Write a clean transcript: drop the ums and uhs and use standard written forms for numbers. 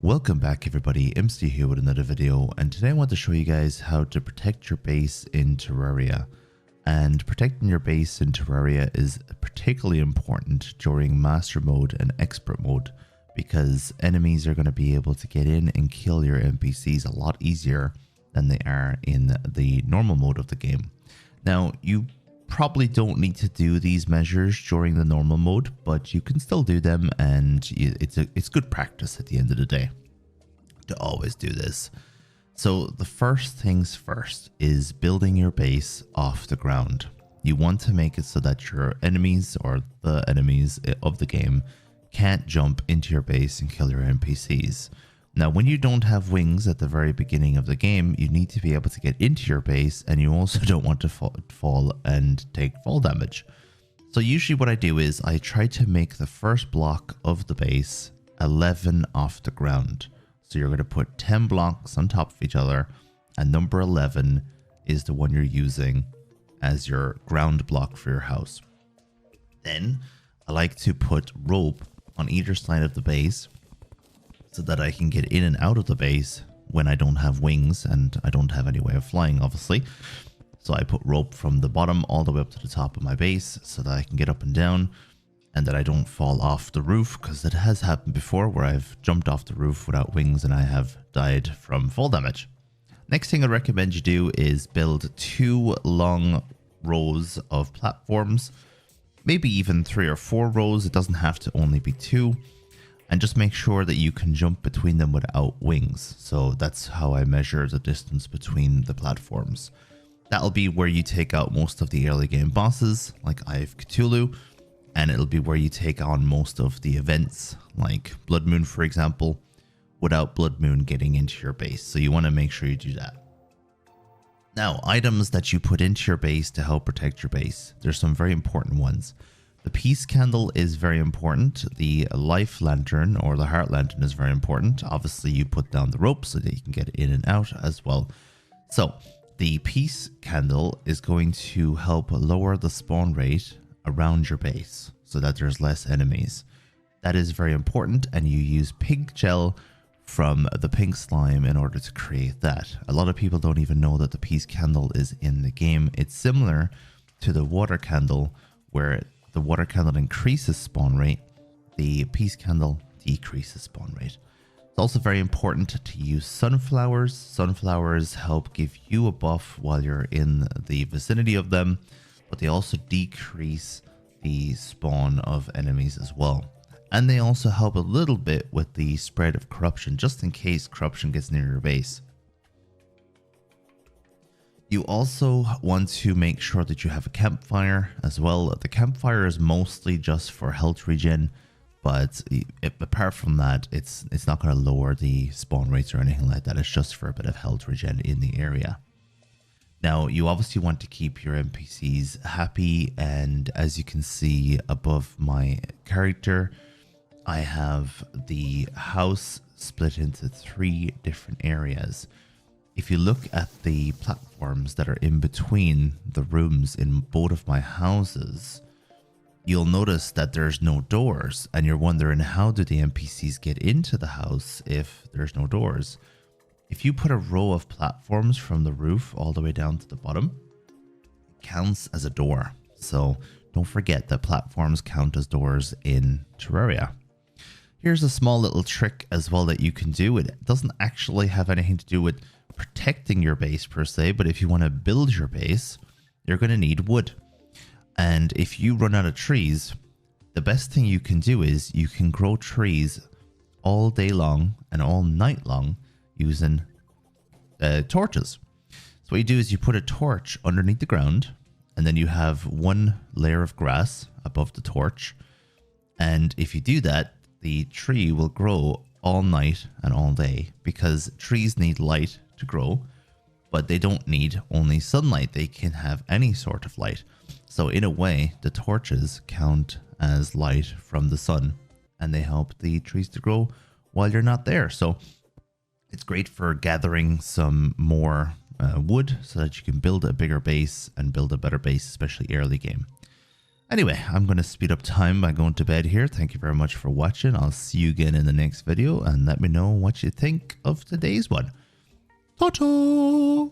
Welcome back everybody, MC here with another video, and today I want to show you guys how to protect your base in Terraria. And protecting your base in Terraria is particularly important during Master Mode and Expert Mode, because enemies are going to be able to get in and kill your NPCs a lot easier than they are in the normal mode of the game. Now, you probably don't need to do these measures during the normal mode, but you can still do them, and it's good practice at the end of the day to always do this. So the first things first is building your base off the ground. You want to make it so that your enemies, or the enemies of the game, can't jump into your base and kill your NPCs. Now, when you don't have wings at the very beginning of the game, you need to be able to get into your base, and you also don't want to fall and take fall damage. So usually what I do is I try to make the first block of the base 11 off the ground. So you're going to put 10 blocks on top of each other, and number 11 is the one you're using as your ground block for your house. Then I like to put rope on either side of the base, so that I can get in and out of the base when I don't have wings and I don't have any way of flying, obviously. So I put rope from the bottom all the way up to the top of my base so that I can get up and down, and that I don't fall off the roof, because it has happened before where I've jumped off the roof without wings and I have died from fall damage. Next thing I recommend you do is build 2 long rows of platforms, maybe even 3 or 4 rows. It doesn't have to only be 2. And just make sure that you can jump between them without wings. So that's how I measure the distance between the platforms. That'll be where you take out most of the early game bosses, like Eye of Cthulhu. And it'll be where you take on most of the events, like Blood Moon, for example, without Blood Moon getting into your base. So you want to make sure you do that. Now, items that you put into your base to help protect your base. There's some very important ones. The peace candle is very important. The life lantern, or the heart lantern, is very important. Obviously, you put down the rope so that you can get in and out as well. So the peace candle is going to help lower the spawn rate around your base so that there's less enemies. That is very important, and you use pink gel from the pink slime in order to create that. A lot of people don't even know that the peace candle is in the game. It's similar to the water candle, where the water candle increases spawn rate, the peace candle decreases spawn rate. It's also very important to use sunflowers. Sunflowers help give you a buff while you're in the vicinity of them, but they also decrease the spawn of enemies as well. And they also help a little bit with the spread of corruption, just in case corruption gets near your base. You also want to make sure that you have a campfire as well. The campfire is mostly just for health regen, but apart from that, it's not going to lower the spawn rates or anything like that. It's just for a bit of health regen in the area. Now, you obviously want to keep your NPCs happy, and as you can see above my character, I have the house split into 3 different areas. If you look at the platforms that are in between the rooms in both of my houses, you'll notice that there's no doors, and you're wondering, how do the NPCs get into the house if there's no doors? If you put a row of platforms from the roof all the way down to the bottom, it counts as a door. So don't forget that platforms count as doors in Terraria. Here's a small little trick as well that you can do. It doesn't actually have anything to do with protecting your base per se, but if you want to build your base, you're going to need wood. And if you run out of trees, the best thing you can do is you can grow trees all day long and all night long using torches. So what you do is you put a torch underneath the ground, and then you have 1 layer of grass above the torch. And if you do that, the tree will grow all night and all day, because trees need light to grow, but they don't need only sunlight. They can have any sort of light. So in a way, the torches count as light from the sun, and they help the trees to grow while you're not there. So it's great for gathering some more wood so that you can build a bigger base and build a better base, especially early game. Anyway, I'm going to speed up time by going to bed here. Thank you very much for watching. I'll see you again in the next video and let me know what you think of today's one. Ta-ta!